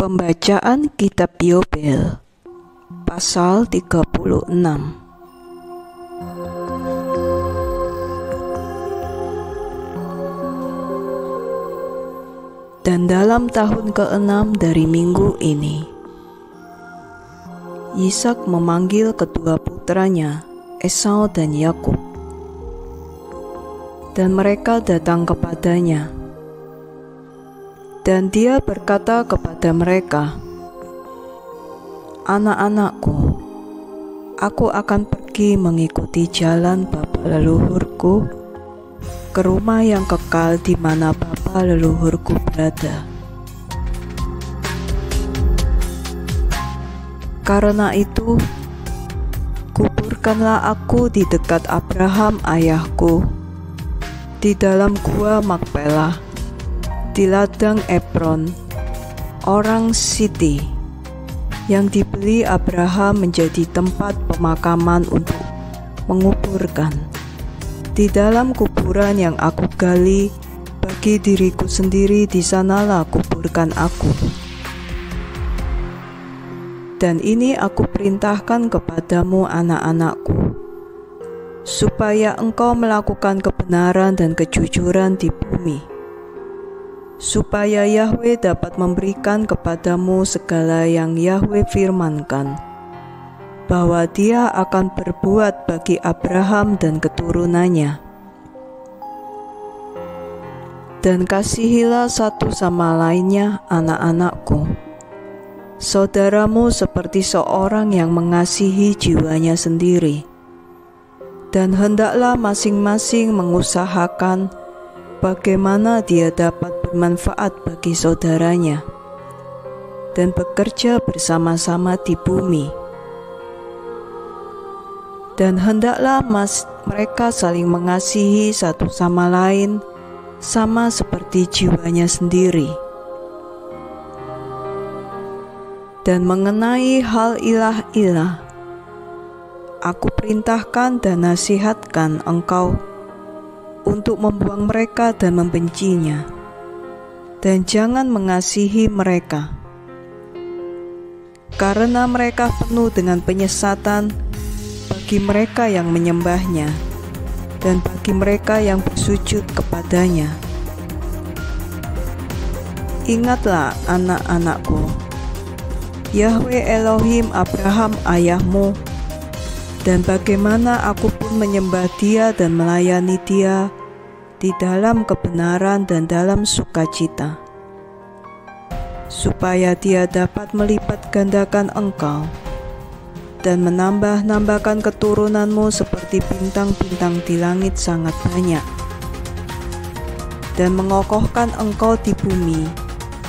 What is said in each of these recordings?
Pembacaan Kitab Yobel Pasal 36. Dan dalam tahun ke-6 dari minggu ini, Ishak memanggil kedua putranya, Esau dan Yakub, dan mereka datang kepadanya. Dan dia berkata kepada mereka, "Anak-anakku, aku akan pergi mengikuti jalan bapa leluhurku ke rumah yang kekal di mana bapa leluhurku berada. Karena itu, kuburkanlah aku di dekat Abraham ayahku, di dalam gua Makpelah, di ladang Efron, orang Siti, yang dibeli Abraham menjadi tempat pemakaman untuk menguburkan. Di dalam kuburan yang aku gali bagi diriku sendiri, di sanalah kuburkan aku. Dan ini aku perintahkan kepadamu, anak-anakku, supaya engkau melakukan kebenaran dan kejujuran di bumi, supaya Yahweh dapat memberikan kepadamu segala yang Yahweh firmankan, bahwa Dia akan berbuat bagi Abraham dan keturunannya. Dan kasihilah satu sama lainnya, anak-anakku, saudaramu seperti seorang yang mengasihi jiwanya sendiri. Dan hendaklah masing-masing mengusahakan bagaimana dia dapat bermanfaat bagi saudaranya dan bekerja bersama-sama di bumi. Dan hendaklah mereka saling mengasihi satu sama lain, sama seperti jiwanya sendiri. Dan mengenai hal ilah-ilah, aku perintahkan dan nasihatkan engkau untuk membuang mereka dan membencinya, dan jangan mengasihi mereka, karena mereka penuh dengan penyesatan bagi mereka yang menyembahnya dan bagi mereka yang bersujud kepadanya. Ingatlah, anak-anakku, Yahweh Elohim Abraham ayahmu, dan bagaimana aku pun menyembah Dia dan melayani Dia di dalam kebenaran dan dalam sukacita, supaya Dia dapat melipat gandakan engkau dan menambah-nambahkan keturunanmu seperti bintang-bintang di langit sangat banyak, dan mengokohkan engkau di bumi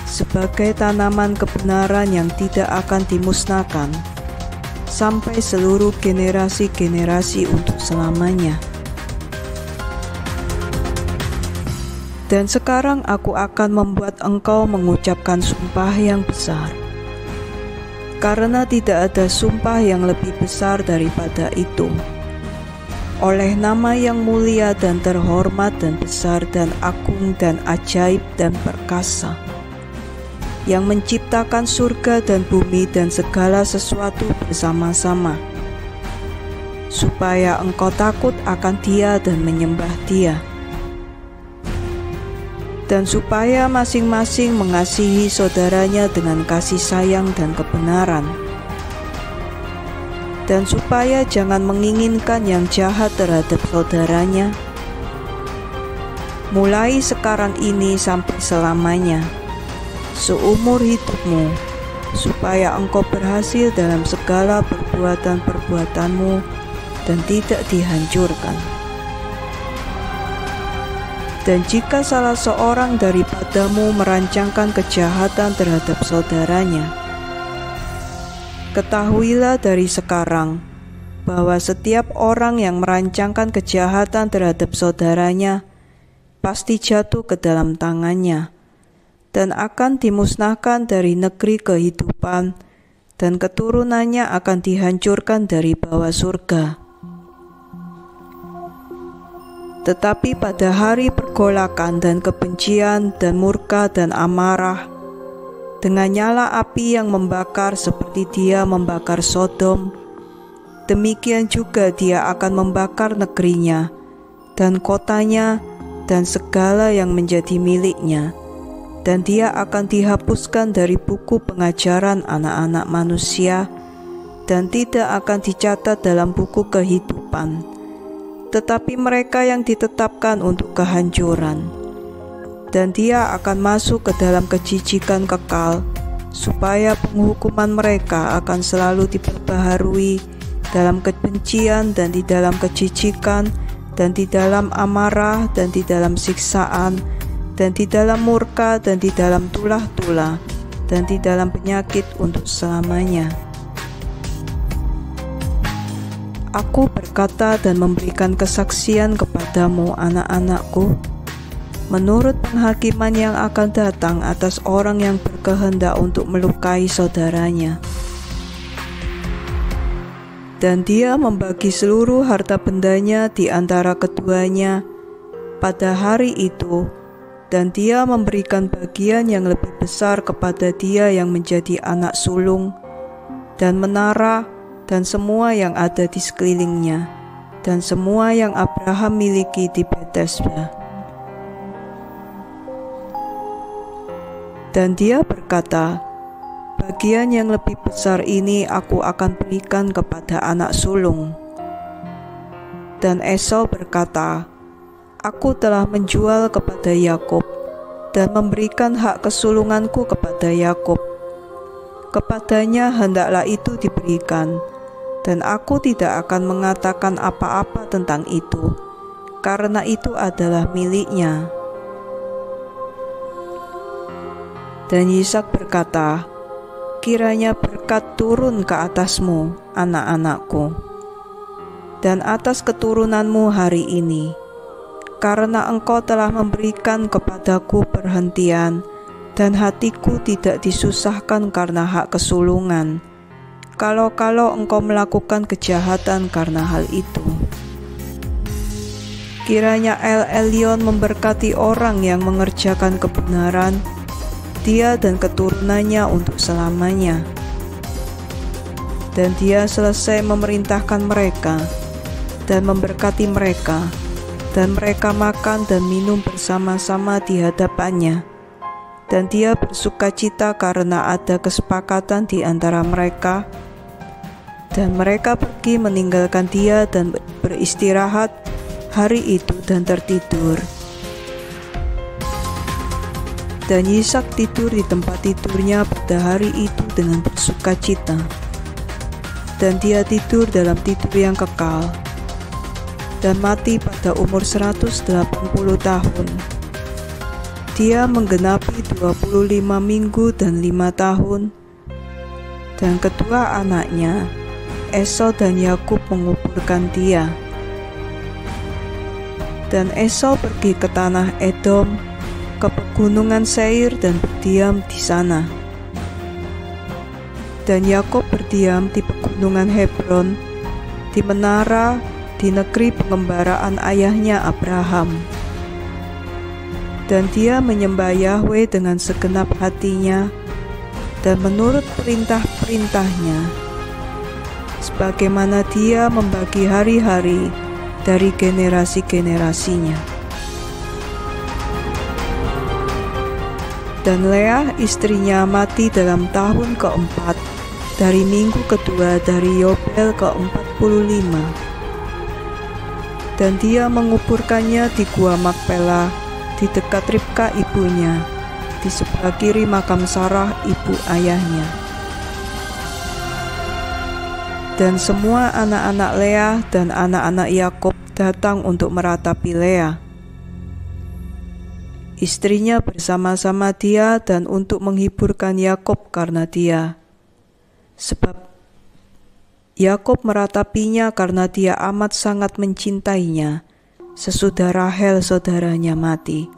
sebagai tanaman kebenaran yang tidak akan dimusnahkan sampai seluruh generasi-generasi untuk selamanya. Dan sekarang aku akan membuat engkau mengucapkan sumpah yang besar, karena tidak ada sumpah yang lebih besar daripada itu, oleh nama yang mulia dan terhormat dan besar dan agung dan ajaib dan perkasa, yang menciptakan surga dan bumi dan segala sesuatu bersama-sama, supaya engkau takut akan Dia dan menyembah Dia, dan supaya masing-masing mengasihi saudaranya dengan kasih sayang dan kebenaran, dan supaya jangan menginginkan yang jahat terhadap saudaranya, mulai sekarang ini sampai selamanya, seumur hidupmu, supaya engkau berhasil dalam segala perbuatan-perbuatanmu dan tidak dihancurkan. Dan jika salah seorang daripadamu merancangkan kejahatan terhadap saudaranya, ketahuilah dari sekarang bahwa setiap orang yang merancangkan kejahatan terhadap saudaranya pasti jatuh ke dalam tangannya dan akan dimusnahkan dari negeri kehidupan, dan keturunannya akan dihancurkan dari bawah surga. Tetapi pada hari pergolakan dan kebencian dan murka dan amarah, dengan nyala api yang membakar seperti Dia membakar Sodom. Demikian juga Dia akan membakar negerinya dan kotanya dan segala yang menjadi miliknya, dan Dia akan dihapuskan dari buku pengajaran anak-anak manusia dan tidak akan dicatat dalam buku kehidupan, tetapi mereka yang ditetapkan untuk kehancuran. Dan Dia akan masuk ke dalam kejijikan kekal, supaya penghukuman mereka akan selalu diperbaharui dalam kebencian dan di dalam kejijikan dan di dalam amarah dan di dalam siksaan dan di dalam murka dan di dalam tulah-tulah dan di dalam penyakit untuk selamanya. Aku berkata dan memberikan kesaksian kepadamu, anak-anakku, menurut penghakiman yang akan datang atas orang yang berkehendak untuk melukai saudaranya. Dan dia membagi seluruh harta bendanya di antara keduanya pada hari itu, dan dia memberikan bagian yang lebih besar kepada dia yang menjadi anak sulung, dan menara, dan semua yang ada di sekelilingnya, dan semua yang Abraham miliki di Betesda. Dan dia berkata, bagian yang lebih besar ini aku akan berikan kepada anak sulung. Dan Esau berkata, aku telah menjual kepada Yakub dan memberikan hak kesulunganku kepada Yakub. Kepadanya hendaklah itu diberikan, dan aku tidak akan mengatakan apa-apa tentang itu, karena itu adalah miliknya. Dan Ishak berkata, kiranya berkat turun ke atasmu, anak-anakku, dan atas keturunanmu hari ini, karena engkau telah memberikan kepadaku perhentian, dan hatiku tidak disusahkan karena hak kesulungan, kalau-kalau engkau melakukan kejahatan karena hal itu. Kiranya El Elyon memberkati orang yang mengerjakan kebenaran, dia dan keturunannya untuk selamanya. Dan dia selesai memerintahkan mereka dan memberkati mereka, dan mereka makan dan minum bersama-sama di hadapannya. Dan dia bersukacita karena ada kesepakatan di antara mereka. Dan mereka pergi meninggalkan dia dan beristirahat hari itu dan tertidur. Dan Ishak tidur di tempat tidurnya pada hari itu dengan bersukacita. Dan dia tidur dalam tidur yang kekal, dan mati pada umur 180 tahun. Dia menggenapi 25 minggu dan 5 tahun. Dan kedua anaknya, Esau dan Yakub, menguburkan dia. Dan Esau pergi ke tanah Edom, ke pegunungan Seir, dan berdiam di sana. Dan Yakub berdiam di pegunungan Hebron, di menara, di negeri pengembaraan ayahnya Abraham. Dan dia menyembah Yahweh dengan segenap hatinya dan menurut perintah-perintahnya, sebagaimana dia membagi hari-hari dari generasi-generasinya. Dan Leah istrinya mati dalam tahun keempat dari minggu kedua dari Yobel ke-45. Dan dia menguburkannya di gua Makpela di dekat Ribka ibunya, di sebelah kiri makam Sarah ibu ayahnya. Dan semua anak-anak Leah dan anak-anak Yakub datang untuk meratapi Leah, istrinya, bersama-sama dia, dan untuk menghiburkan Yakub karena dia. Sebab Yakub meratapinya karena dia amat sangat mencintainya sesudah Rahel saudaranya mati.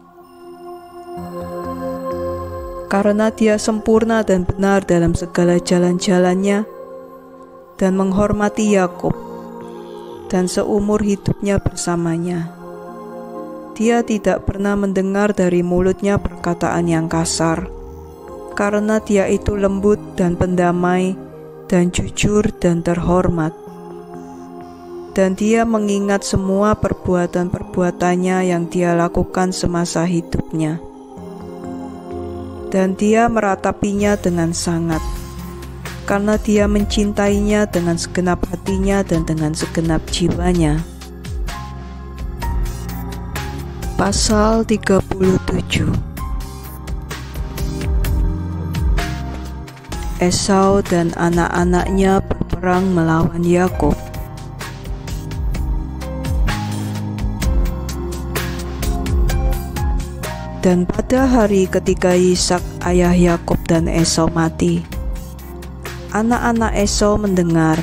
Karena dia sempurna dan benar dalam segala jalan-jalannya dan menghormati Yakub, dan seumur hidupnya bersamanya. Dia tidak pernah mendengar dari mulutnya perkataan yang kasar, karena dia itu lembut dan pendamai, dan jujur dan terhormat. Dan dia mengingat semua perbuatan-perbuatannya yang dia lakukan semasa hidupnya. Dan dia meratapinya dengan sangat, karena dia mencintainya dengan segenap hatinya dan dengan segenap jiwanya. Pasal 37. Esau dan anak-anaknya berperang melawan Yakub. Dan pada hari ketika Ishak ayah Yakub dan Esau mati, anak-anak Esau mendengar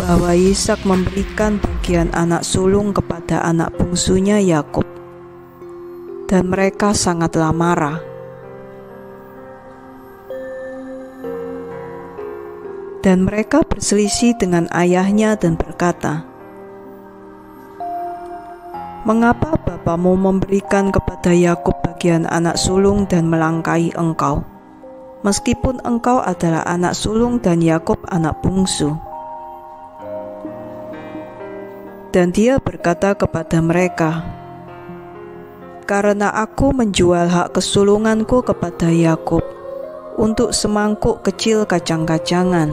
bahwa Ishak memberikan bagian anak sulung kepada anak bungsunya Yakub, dan mereka sangatlah marah. Dan mereka berselisih dengan ayahnya dan berkata, "Mengapa bapamu memberikan kepada Yakub bagian anak sulung dan melangkahi engkau, meskipun engkau adalah anak sulung dan Yakub anak bungsu?" Dan dia berkata kepada mereka, "Karena aku menjual hak kesulunganku kepada Yakub untuk semangkuk kecil kacang-kacangan.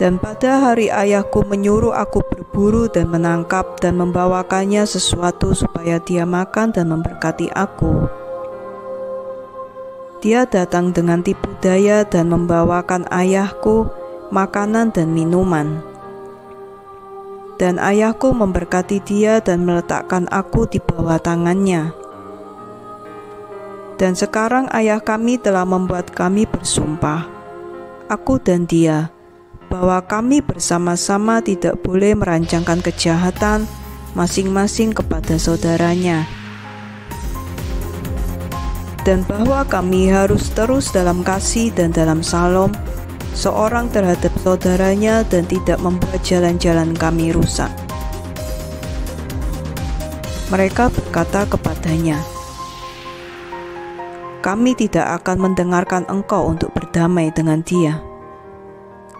Dan pada hari ayahku menyuruh aku berburu dan menangkap dan membawakannya sesuatu supaya dia makan dan memberkati aku, dia datang dengan tipu daya dan membawakan ayahku makanan dan minuman. Dan ayahku memberkati dia dan meletakkan aku di bawah tangannya. Dan sekarang ayah kami telah membuat kami bersumpah, aku dan dia, bahwa kami bersama-sama tidak boleh merancangkan kejahatan masing-masing kepada saudaranya, dan bahwa kami harus terus dalam kasih dan dalam salom seorang terhadap saudaranya dan tidak membuat jalan-jalan kami rusak." Mereka berkata kepadanya, "Kami tidak akan mendengarkan engkau untuk berdamai dengan dia,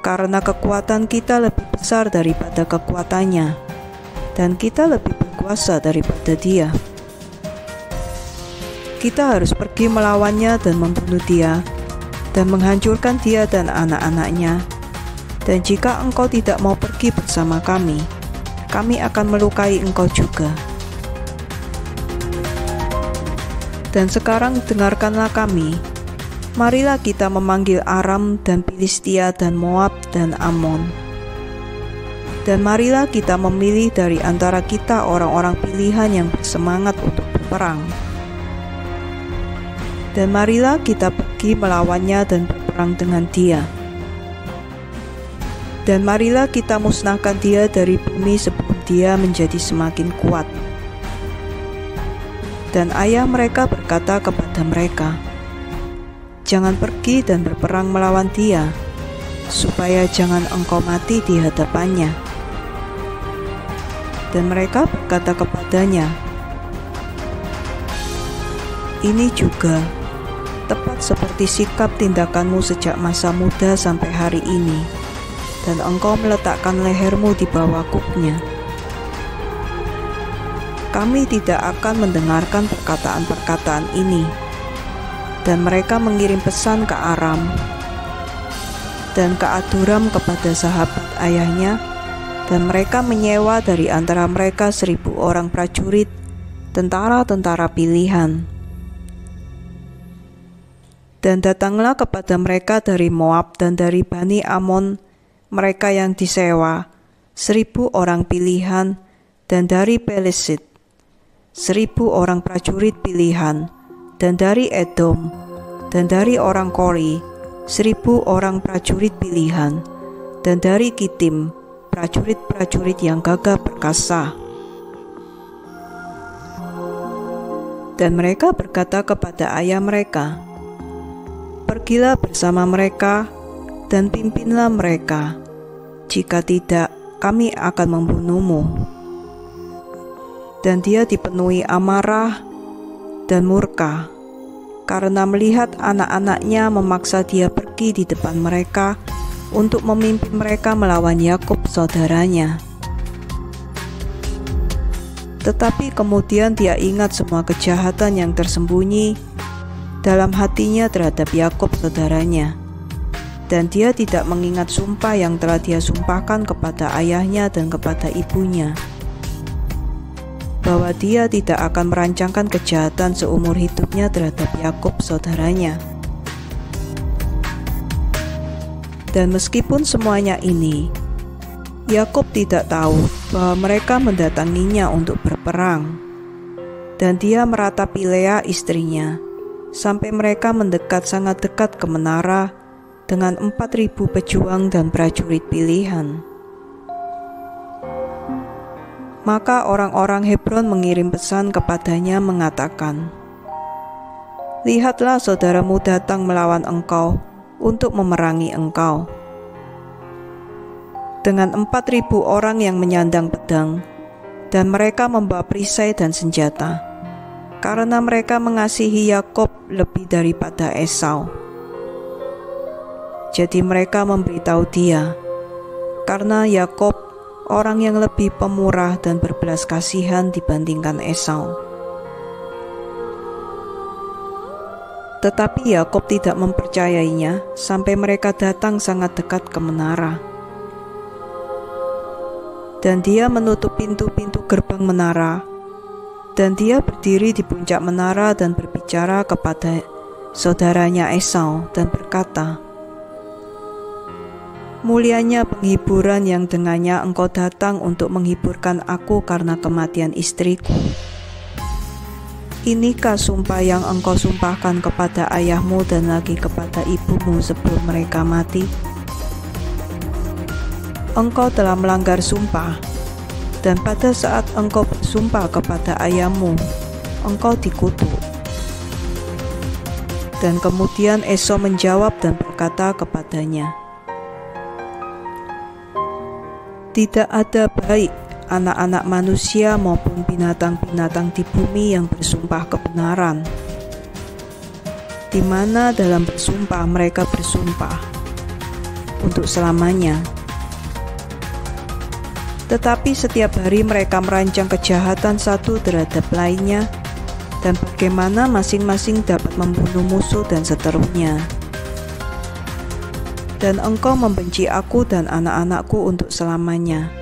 karena kekuatan kita lebih besar daripada kekuatannya, dan kita lebih berkuasa daripada dia. Kita harus pergi melawannya dan membunuh dia, dan menghancurkan dia dan anak-anaknya. Dan jika engkau tidak mau pergi bersama kami akan melukai engkau juga. Dan sekarang dengarkanlah kami, marilah kita memanggil Aram dan Filistia dan Moab dan Amon. Dan marilah kita memilih dari antara kita orang-orang pilihan yang bersemangat untuk berperang. Dan marilah kita pergi melawannya dan berperang dengan dia. Dan marilah kita musnahkan dia dari bumi sebelum dia menjadi semakin kuat." Dan ayah mereka berkata kepada mereka, "Jangan pergi dan berperang melawan dia, supaya jangan engkau mati di hadapannya." Dan mereka berkata kepadanya, "Ini juga tepat seperti sikap tindakanmu sejak masa muda sampai hari ini, dan engkau meletakkan lehermu di bawah kupnya. Kami tidak akan mendengarkan perkataan-perkataan ini." Dan mereka mengirim pesan ke Aram dan ke Aduram kepada sahabat ayahnya, dan mereka menyewa dari antara mereka 1.000 orang prajurit, tentara-tentara pilihan. Dan datanglah kepada mereka dari Moab dan dari Bani Amon mereka yang disewa, 1.000 orang pilihan, dan dari Pelesit 1.000 orang prajurit pilihan, dan dari Edom, dan dari orang Kori 1.000 orang prajurit pilihan, dan dari Kitim prajurit-prajurit yang gagah perkasa. Dan mereka berkata kepada ayah mereka, "Pergilah bersama mereka dan pimpinlah mereka, jika tidak kami akan membunuhmu." Dan dia dipenuhi amarah dan murka, karena melihat anak-anaknya memaksa dia pergi di depan mereka untuk memimpin mereka melawan Yakub saudaranya. Tetapi kemudian dia ingat semua kejahatan yang tersembunyi dalam hatinya terhadap Yakub saudaranya, dan dia tidak mengingat sumpah yang telah dia sumpahkan kepada ayahnya dan kepada ibunya, bahwa dia tidak akan merancangkan kejahatan seumur hidupnya terhadap Yakub saudaranya. Dan meskipun semuanya ini, Yakub tidak tahu bahwa mereka mendatanginya untuk berperang, dan dia meratapi Lea istrinya, sampai mereka mendekat sangat dekat ke menara dengan 4.000 pejuang dan prajurit pilihan. Maka orang-orang Hebron mengirim pesan kepadanya mengatakan, "Lihatlah, saudaramu datang melawan engkau untuk memerangi engkau dengan 4.000 orang yang menyandang pedang, dan mereka membawa perisai dan senjata, karena mereka mengasihi Yakub lebih daripada Esau." Jadi mereka memberitahu dia, karena Yakub orang yang lebih pemurah dan berbelas kasihan dibandingkan Esau. Tetapi Yakub tidak mempercayainya sampai mereka datang sangat dekat ke menara. Dan dia menutup pintu-pintu gerbang menara, dan dia berdiri di puncak menara dan berbicara kepada saudaranya Esau dan berkata, "Mulianya penghiburan yang dengannya engkau datang untuk menghiburkan aku karena kematian istriku. Inikah sumpah yang engkau sumpahkan kepada ayahmu dan lagi kepada ibumu sebelum mereka mati? Engkau telah melanggar sumpah, dan pada saat engkau bersumpah kepada ayahmu, engkau dikutuk." Dan kemudian Esau menjawab dan berkata kepadanya, "Tidak ada baik anak-anak manusia maupun binatang-binatang di bumi yang bersumpah kebenaran, di mana dalam bersumpah mereka bersumpah untuk selamanya. Tetapi setiap hari mereka merancang kejahatan satu terhadap lainnya, dan bagaimana masing-masing dapat membunuh musuh dan seterusnya. Dan engkau membenci aku dan anak-anakku untuk selamanya,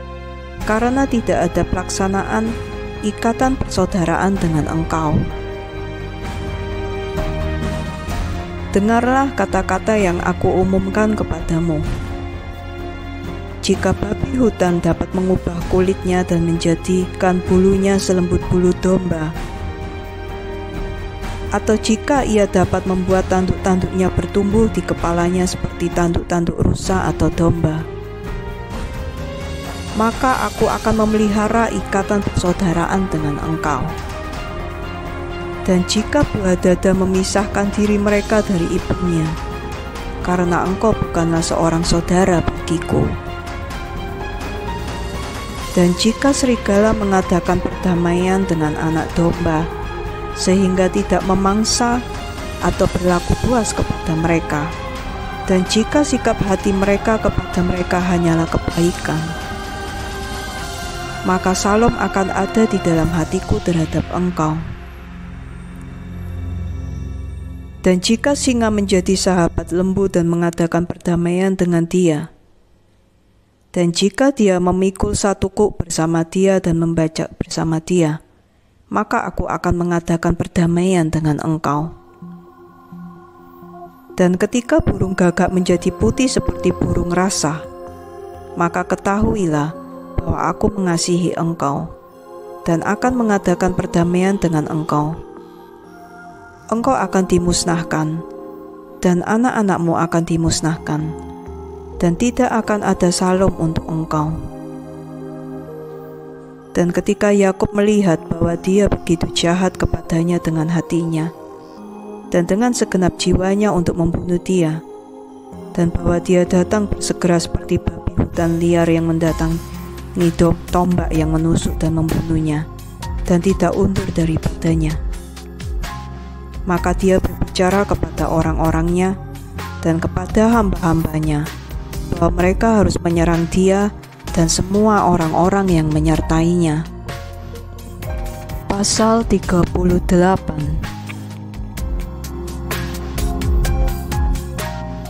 karena tidak ada pelaksanaan ikatan persaudaraan dengan engkau. Dengarlah kata-kata yang aku umumkan kepadamu. Jika babi hutan dapat mengubah kulitnya dan menjadikan bulunya selembut bulu domba, atau jika ia dapat membuat tanduk-tanduknya bertumbuh di kepalanya seperti tanduk-tanduk rusa atau domba, maka aku akan memelihara ikatan persaudaraan dengan engkau. Dan jika buah dada memisahkan diri mereka dari ibunya, karena engkau bukanlah seorang saudara bagiku. Dan jika serigala mengadakan perdamaian dengan anak domba, sehingga tidak memangsa atau berlaku buas kepada mereka, dan jika sikap hati mereka kepada mereka hanyalah kebaikan, maka salom akan ada di dalam hatiku terhadap engkau. Dan jika singa menjadi sahabat lembu dan mengadakan perdamaian dengan dia, dan jika dia memikul satu kuk bersama dia dan membajak bersama dia, maka aku akan mengadakan perdamaian dengan engkau. Dan ketika burung gagak menjadi putih seperti burung rasa, maka ketahuilah bahwa aku mengasihi engkau dan akan mengadakan perdamaian dengan engkau. Engkau akan dimusnahkan, dan anak-anakmu akan dimusnahkan, dan tidak akan ada salom untuk engkau. Dan ketika Yakub melihat bahwa dia begitu jahat kepadanya dengan hatinya dan dengan segenap jiwanya untuk membunuh dia, dan bahwa dia datang bersegera seperti babi hutan liar yang mendatangi tombak yang menusuk dan membunuhnya, dan tidak undur daripadanya, Maka dia berbicara kepada orang-orangnya dan kepada hamba-hambanya bahwa mereka harus menyerang dia dan semua orang-orang yang menyertainya. Pasal 38.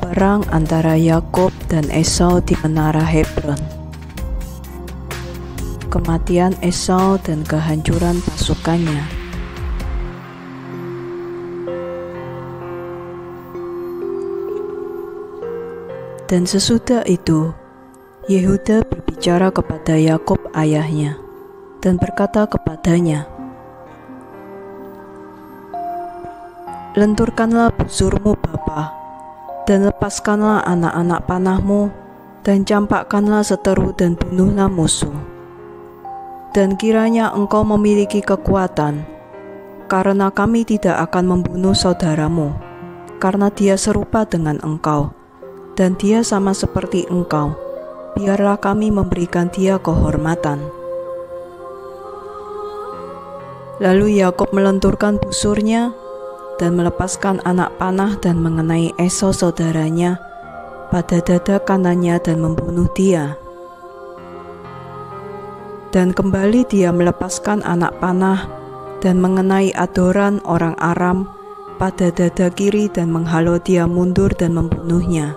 Perang antara Yakub dan Esau di menara Hebron. Kematian Esau dan kehancuran pasukannya. Dan sesudah itu, Yehuda berbicara kepada Yakub ayahnya dan berkata kepadanya, "Lenturkanlah busurmu bapa, dan lepaskanlah anak-anak panahmu, dan campakkanlah seteru dan bunuhlah musuh. Dan kiranya engkau memiliki kekuatan, karena kami tidak akan membunuh saudaramu, karena dia serupa dengan engkau, dan dia sama seperti engkau. Biarlah kami memberikan dia kehormatan." Lalu Yakub melenturkan busurnya dan melepaskan anak panah dan mengenai Esau saudaranya pada dada kanannya dan membunuh dia. Dan kembali dia melepaskan anak panah dan mengenai Adoran orang Aram pada dada kiri dan menghalau dia mundur dan membunuhnya.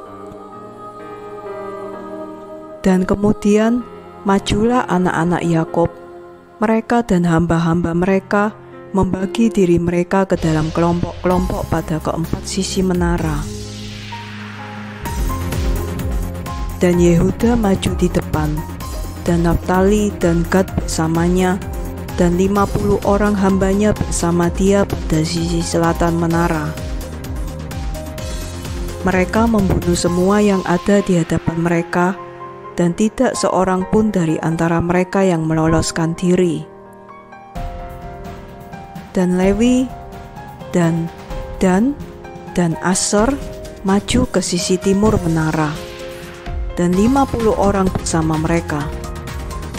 Dan kemudian majulah anak-anak Yakub, mereka dan hamba-hamba mereka membagi diri mereka ke dalam kelompok-kelompok pada keempat sisi menara. Dan Yehuda maju di depan, dan Naftali dan Gad bersamanya, dan 50 orang hambanya bersama dia pada sisi selatan menara. Mereka membunuh semua yang ada di hadapan mereka, dan tidak seorang pun dari antara mereka yang meloloskan diri. Dan Lewi dan Dan dan Aser maju ke sisi timur menara, dan 50 orang bersama mereka,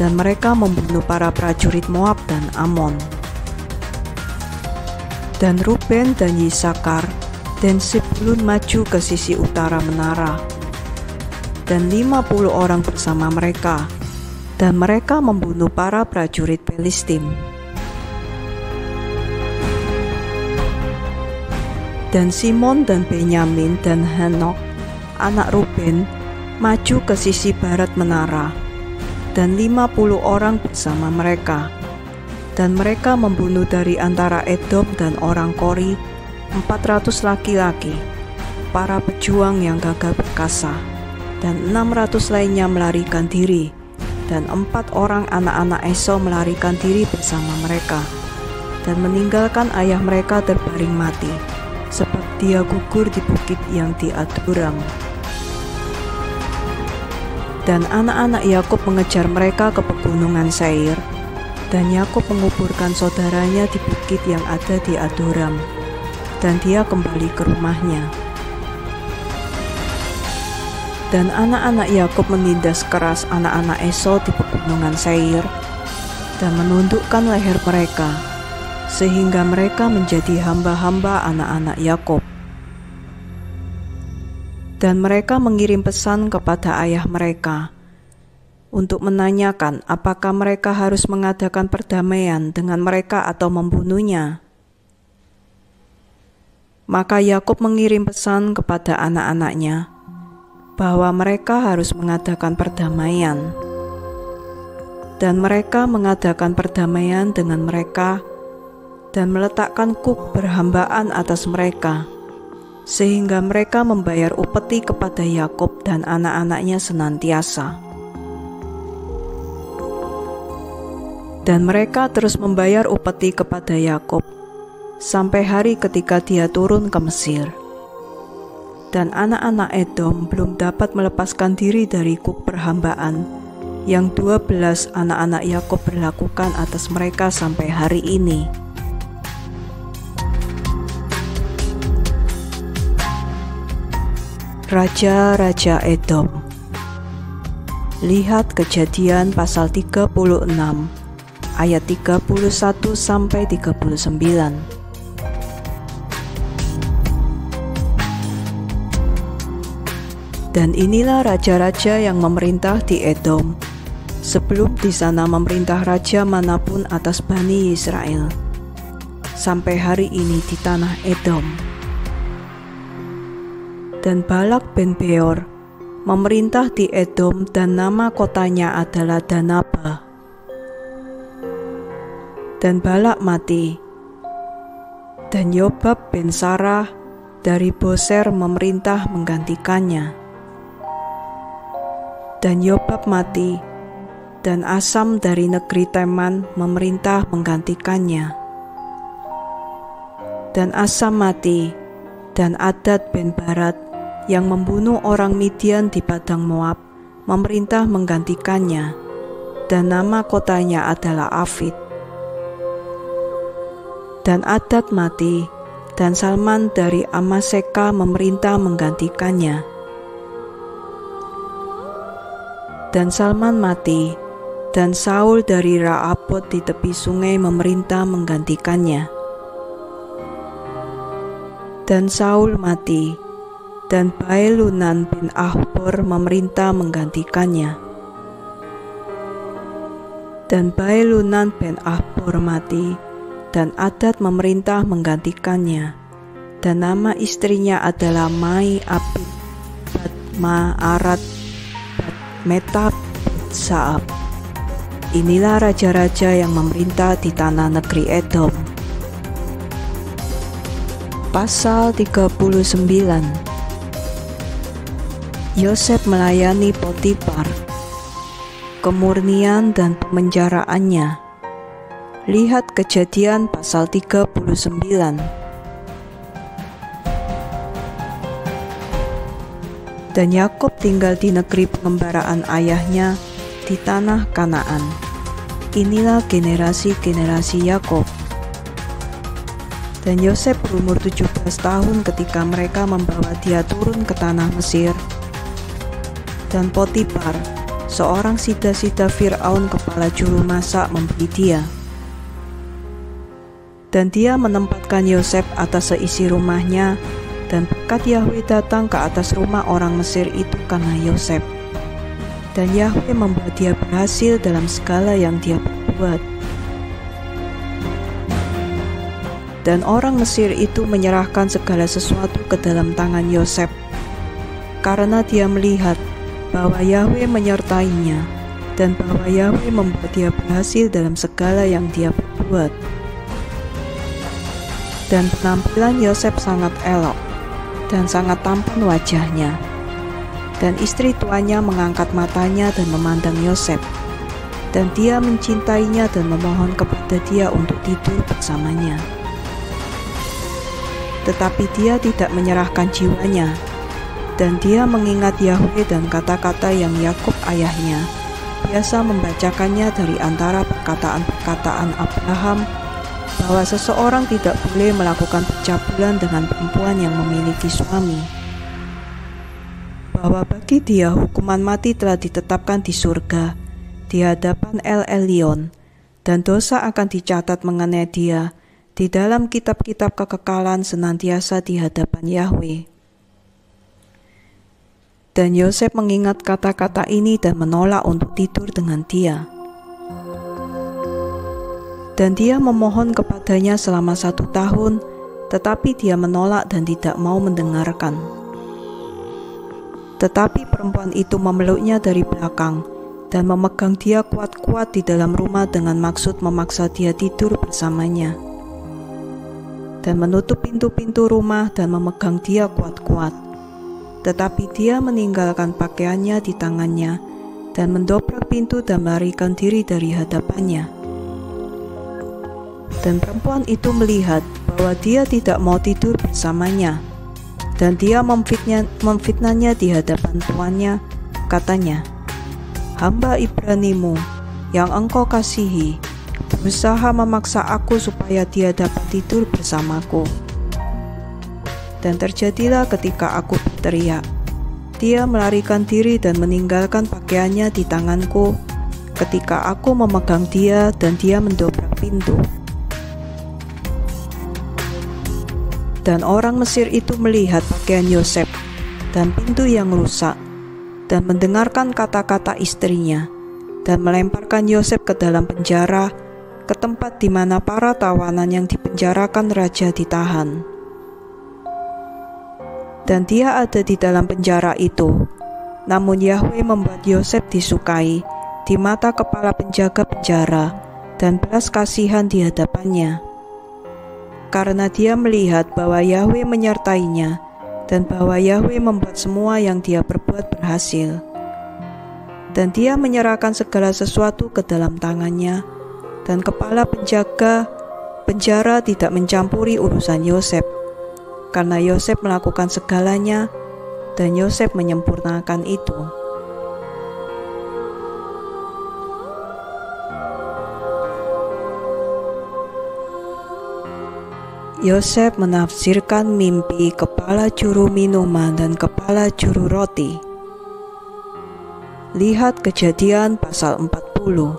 dan mereka membunuh para prajurit Moab dan Amon. Dan Ruben dan Yisakar dan Zebulun maju ke sisi utara menara, dan 50 orang bersama mereka, dan mereka membunuh para prajurit Filistim. Dan Simon dan Benyamin dan Hanok, anak Ruben, maju ke sisi barat menara, dan 50 orang bersama mereka, dan mereka membunuh dari antara Edom dan orang Kori 400 laki-laki, para pejuang yang gagah perkasa, dan 600 lainnya melarikan diri, dan 4 orang anak-anak Esau melarikan diri bersama mereka, dan meninggalkan ayah mereka terbaring mati, sebab dia gugur di bukit yang di Aduram. Dan anak-anak Yakub mengejar mereka ke pegunungan Seir, dan Yakub menguburkan saudaranya di bukit yang ada di Aduram, dan dia kembali ke rumahnya. Dan anak-anak Yakub menindas keras anak-anak Esau di pegunungan Seir, dan menundukkan leher mereka, sehingga mereka menjadi hamba-hamba anak-anak Yakub. Dan mereka mengirim pesan kepada ayah mereka untuk menanyakan apakah mereka harus mengadakan perdamaian dengan mereka atau membunuhnya. Maka Yakub mengirim pesan kepada anak-anaknya bahwa mereka harus mengadakan perdamaian. Dan mereka mengadakan perdamaian dengan mereka dan meletakkan kuk berhambaan atas mereka, sehingga mereka membayar upeti kepada Yakub dan anak-anaknya senantiasa. Dan mereka terus membayar upeti kepada Yakub sampai hari ketika dia turun ke Mesir. Dan anak-anak Edom belum dapat melepaskan diri dari kuk perhambaan yang 12 anak-anak Yakub berlakukan atas mereka sampai hari ini. Raja-raja Edom. Lihat Kejadian pasal 36 ayat 31 sampai 39. Dan inilah raja-raja yang memerintah di Edom, sebelum di sana memerintah raja manapun atas Bani Israel, sampai hari ini di tanah Edom. Dan Balak bin Beor memerintah di Edom, dan nama kotanya adalah Danaba. Dan Balak mati, dan Yobab bin Sarah dari Boser memerintah menggantikannya. Dan Yobab mati, dan Asam dari negeri Teman memerintah menggantikannya. Dan Asam mati, dan Adad bin Barat yang membunuh orang Midian di padang Moab memerintah menggantikannya, dan nama kotanya adalah Afid. Dan Adad mati, dan Salman dari Amaseka memerintah menggantikannya. Dan Salman mati, dan Saul dari Raabot di tepi sungai memerintah menggantikannya. Dan Saul mati, dan Baelunan bin Ahbor memerintah menggantikannya. Dan Baelunan bin Ahbor mati, dan Adad memerintah menggantikannya, dan nama istrinya adalah Mai Abid Bat Ma'arat Bat Metab Saab. Inilah raja-raja yang memerintah di tanah negeri Edom. Pasal 39. Yosef melayani Potifar, kemurnian dan pemenjaraannya. Lihat Kejadian pasal 39. Dan Yakub tinggal di negeri pengembaraan ayahnya di tanah Kanaan. Inilah generasi-generasi Yakub. Dan Yosef berumur 17 tahun ketika mereka membawa dia turun ke tanah Mesir. Dan Potifar, seorang sida-sida Fir'aun kepala juru masak, membeli dia. Dan dia menempatkan Yosef atas seisi rumahnya, dan berkat Yahweh datang ke atas rumah orang Mesir itu karena Yosef. Dan Yahweh membuat dia berhasil dalam segala yang dia perbuat. Dan orang Mesir itu menyerahkan segala sesuatu ke dalam tangan Yosef, karena dia melihat bahwa Yahweh menyertainya, dan bahwa Yahweh membuat dia berhasil dalam segala yang dia perbuat. Dan penampilan Yosef sangat elok, dan sangat tampan wajahnya. Dan istri tuannya mengangkat matanya dan memandang Yosef, dan dia mencintainya dan memohon kepada dia untuk tidur bersamanya. Tetapi dia tidak menyerahkan jiwanya, dan dia mengingat Yahweh dan kata-kata yang Yakub ayahnya biasa membacakannya dari antara perkataan-perkataan Abraham, bahwa seseorang tidak boleh melakukan percabulan dengan perempuan yang memiliki suami, bahwa bagi dia hukuman mati telah ditetapkan di surga di hadapan El Elyon, dan dosa akan dicatat mengenai dia di dalam kitab-kitab kekekalan senantiasa di hadapan Yahweh. Dan Yosef mengingat kata-kata ini dan menolak untuk tidur dengan dia. Dan dia memohon kepadanya selama 1 tahun, tetapi dia menolak dan tidak mau mendengarkan. Tetapi perempuan itu memeluknya dari belakang dan memegang dia kuat-kuat di dalam rumah dengan maksud memaksa dia tidur bersamanya, dan menutup pintu-pintu rumah dan memegang dia kuat-kuat. Tetapi dia meninggalkan pakaiannya di tangannya dan mendobrak pintu dan melarikan diri dari hadapannya. Dan perempuan itu melihat bahwa dia tidak mau tidur bersamanya, dan dia memfitnahnya di hadapan tuannya. Katanya, "Hamba Ibranimu yang engkau kasihi berusaha memaksa aku supaya dia dapat tidur bersamaku. Dan terjadilah ketika aku berteriak, dia melarikan diri dan meninggalkan pakaiannya di tanganku ketika aku memegang dia, dan dia mendobrak pintu. Dan orang Mesir itu melihat pakaian Yosef dan pintu yang rusak, dan mendengarkan kata-kata istrinya, dan melemparkan Yosef ke dalam penjara, ke tempat di mana para tawanan yang dipenjarakan raja ditahan. Dan dia ada di dalam penjara itu, namun Yahweh membuat Yosef disukai di mata kepala penjaga penjara dan belas kasihan di hadapannya, karena dia melihat bahwa Yahweh menyertainya dan bahwa Yahweh membuat semua yang dia perbuat berhasil. Dan dia menyerahkan segala sesuatu ke dalam tangannya, dan kepala penjaga penjara tidak mencampuri urusan Yosef, karena Yosef melakukan segalanya dan Yosef menyempurnakan itu. Yosef menafsirkan mimpi kepala juru minuman dan kepala juru roti. Lihat Kejadian pasal 40.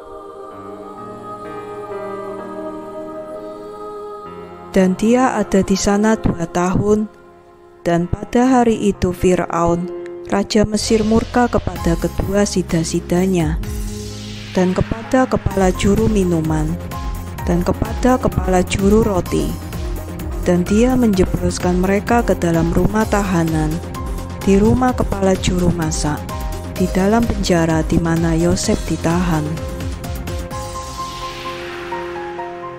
Dan dia ada di sana 2 tahun, dan pada hari itu Fir'aun, raja Mesir, murka kepada kedua sida-sidanya, dan kepada kepala juru minuman, dan kepada kepala juru roti. Dan dia menjebloskan mereka ke dalam rumah tahanan, di rumah kepala juru masak, di dalam penjara di mana Yosef ditahan.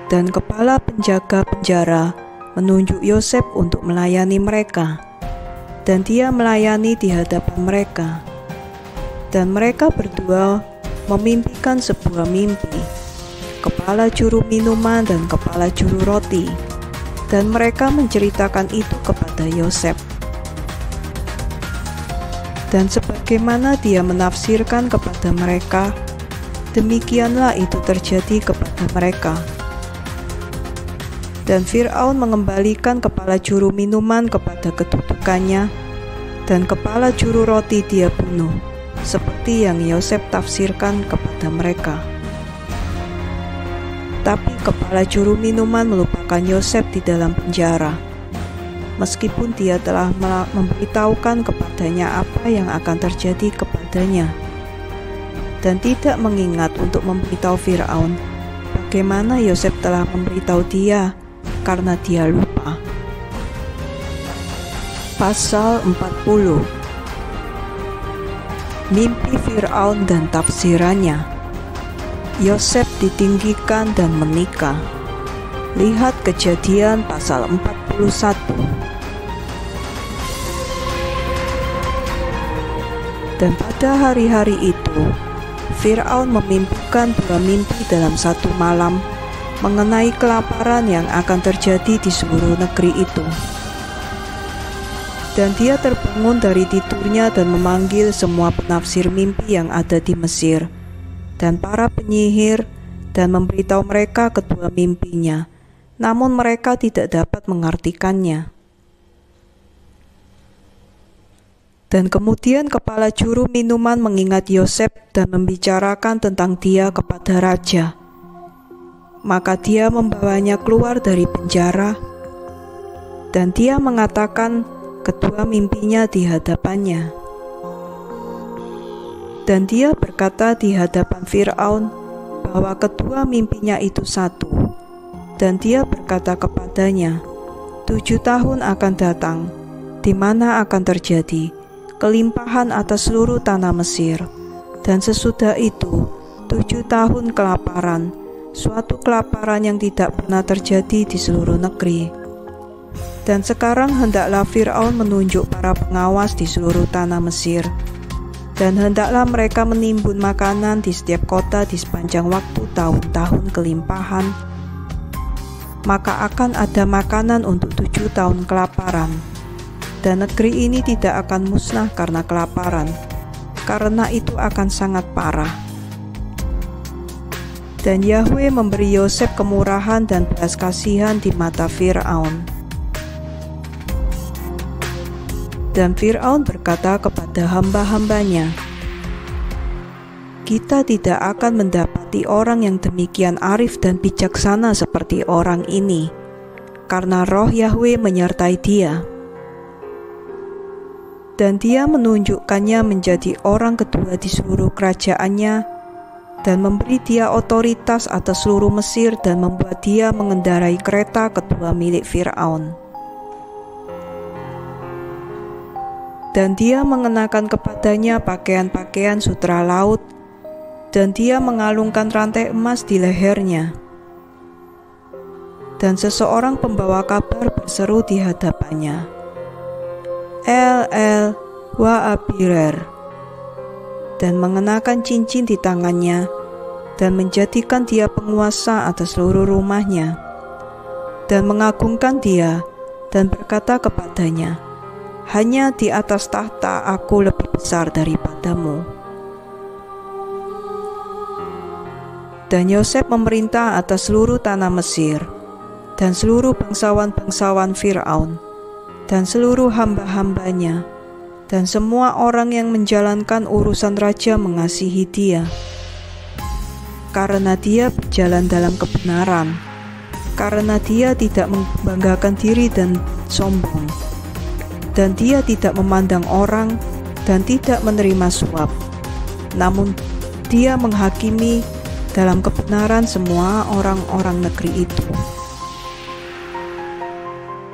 Dan kepala penjaga penjara menunjuk Yosef untuk melayani mereka, dan dia melayani di hadapan mereka. Dan mereka berdua memimpikan sebuah mimpi, kepala juru minuman dan kepala juru roti, dan mereka menceritakan itu kepada Yosef. Dan sebagaimana dia menafsirkan kepada mereka, demikianlah itu terjadi kepada mereka. Dan Fir'aun mengembalikan kepala juru minuman kepada kedudukannya, dan kepala juru roti dia bunuh, seperti yang Yosef tafsirkan kepada mereka. Tapi kepala juru minuman melupakan Yosef di dalam penjara, meskipun dia telah memberitahukan kepadanya apa yang akan terjadi kepadanya, dan tidak mengingat untuk memberitahu Fir'aun bagaimana Yosef telah memberitahu dia, karena dia lupa. Pasal 40. Mimpi Fir'aun dan tafsirannya. Yosef ditinggikan dan menikah. Lihat Kejadian pasal 41. Dan pada hari-hari itu, Fir'aun memimpikan 2 mimpi dalam 1 malam mengenai kelaparan yang akan terjadi di seluruh negeri itu. Dan dia terbangun dari tidurnya dan memanggil semua penafsir mimpi yang ada di Mesir dan para penyihir, dan memberitahu mereka kedua mimpinya, namun mereka tidak dapat mengartikannya. Dan kemudian kepala juru minuman mengingat Yosef dan membicarakan tentang dia kepada raja. Maka dia membawanya keluar dari penjara, dan dia mengatakan kedua mimpinya di hadapannya. Dan dia berkata di hadapan Fir'aun bahwa kedua mimpinya itu satu. Dan dia berkata kepadanya, 7 tahun akan datang, di mana akan terjadi kelimpahan atas seluruh tanah Mesir. Dan sesudah itu 7 tahun kelaparan, suatu kelaparan yang tidak pernah terjadi di seluruh negeri. Dan sekarang hendaklah Fir'aun menunjuk para pengawas di seluruh tanah Mesir, dan hendaklah mereka menimbun makanan di setiap kota di sepanjang waktu tahun-tahun kelimpahan. Maka akan ada makanan untuk 7 tahun kelaparan, dan negeri ini tidak akan musnah karena kelaparan, karena itu akan sangat parah. Dan Yahweh memberi Yosef kemurahan dan belas kasihan di mata Fir'aun. Dan Fir'aun berkata kepada hamba-hambanya, kita tidak akan mendapati orang yang demikian arif dan bijaksana seperti orang ini, karena roh Yahweh menyertai dia. dan dia menunjukkannya menjadi orang kedua di seluruh kerajaannya, dan memberi dia otoritas atas seluruh Mesir dan membuat dia mengendarai kereta kedua milik Fir'aun. Dan dia mengenakan kepadanya pakaian-pakaian sutera laut, dan dia mengalungkan rantai emas di lehernya. Dan seseorang pembawa kabar berseru di hadapannya, El wa Abirer, dan mengenakan cincin di tangannya, dan menjadikan dia penguasa atas seluruh rumahnya, dan mengagungkan dia, dan berkata kepadanya, hanya di atas tahta aku lebih besar daripadamu. Dan Yosef memerintah atas seluruh tanah Mesir, dan seluruh bangsawan-bangsawan Fir'aun, dan seluruh hamba-hambanya, dan semua orang yang menjalankan urusan raja mengasihi dia, karena dia berjalan dalam kebenaran, karena dia tidak membanggakan diri dan sombong, dan dia tidak memandang orang dan tidak menerima suap, namun dia menghakimi dalam kebenaran semua orang-orang negeri itu.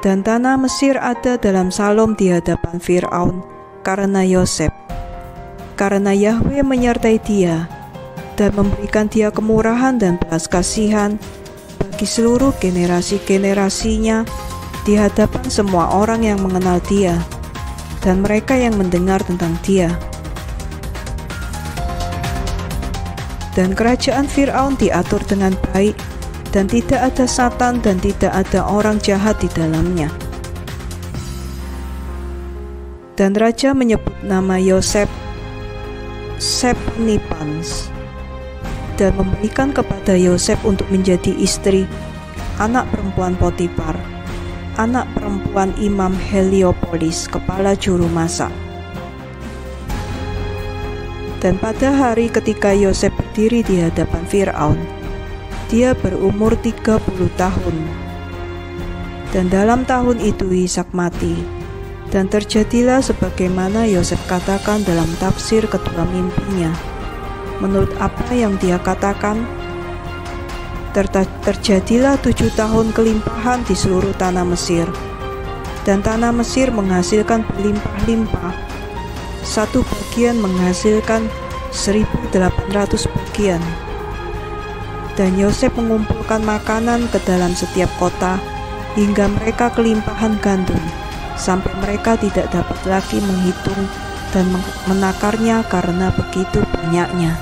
Dan tanah Mesir ada dalam salom di hadapan Fir'aun karena Yosef, karena Yahweh menyertai dia dan memberikan dia kemurahan dan belas kasihan bagi seluruh generasi-generasinya di hadapan semua orang yang mengenal dia dan mereka yang mendengar tentang dia. Dan kerajaan Fir'aun diatur dengan baik, dan tidak ada satan dan tidak ada orang jahat di dalamnya. Dan raja menyebut nama Yosef Sepnipans, dan memberikan kepada Yosef untuk menjadi istri anak perempuan Potifar, anak perempuan Imam Heliopolis, kepala juru masak. Dan pada hari ketika Yosef berdiri di hadapan Fir'aun, dia berumur 30 tahun. Dan dalam tahun itu Ishak mati, dan terjadilah sebagaimana Yosef katakan dalam tafsir kedua mimpinya. Menurut apa yang dia katakan, terjadilah 7 tahun kelimpahan di seluruh tanah Mesir, dan tanah Mesir menghasilkan berlimpah-limpah. Satu bagian menghasilkan 1.800 bagian. Dan Yosef mengumpulkan makanan ke dalam setiap kota hingga mereka kelimpahan gandum, sampai mereka tidak dapat lagi menghitung dan menakarnya karena begitu banyaknya.